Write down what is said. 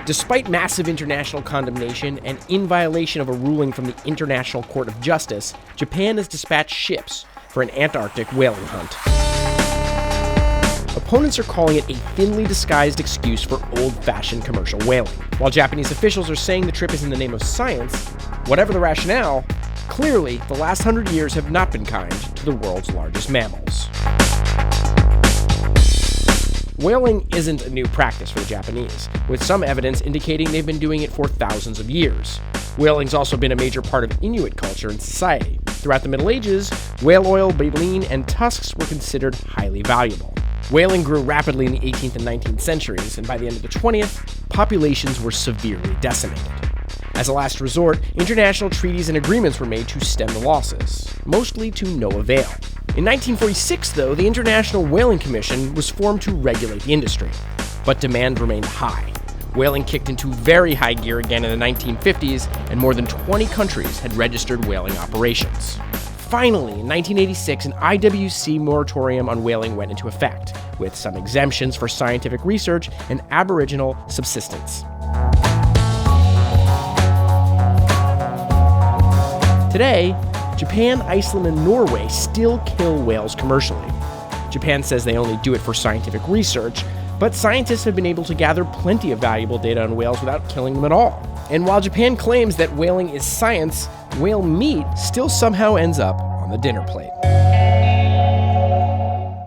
Despite massive international condemnation and in violation of a ruling from the International Court of Justice, Japan has dispatched ships for an Antarctic whaling hunt. Opponents are calling it a thinly disguised excuse for old-fashioned commercial whaling. While Japanese officials are saying the trip is in the name of science, whatever the rationale, clearly the last 100 years have not been kind to the world's largest mammals. Whaling isn't a new practice for the Japanese, with some evidence indicating they've been doing it for thousands of years. Whaling's also been a major part of Inuit culture and society. Throughout the Middle Ages, whale oil, baleen, and tusks were considered highly valuable. Whaling grew rapidly in the 18th and 19th centuries, and by the end of the 20th, populations were severely decimated. As a last resort, international treaties and agreements were made to stem the losses, mostly to no avail. In 1946, though, the International Whaling Commission was formed to regulate the industry, but demand remained high. Whaling kicked into very high gear again in the 1950s, and more than 20 countries had registered whaling operations. Finally, in 1986, an IWC moratorium on whaling went into effect, with some exemptions for scientific research and Aboriginal subsistence. Today, Japan, Iceland, and Norway still kill whales commercially. Japan says they only do it for scientific research, but scientists have been able to gather plenty of valuable data on whales without killing them at all. And while Japan claims that whaling is science, whale meat still somehow ends up on the dinner plate.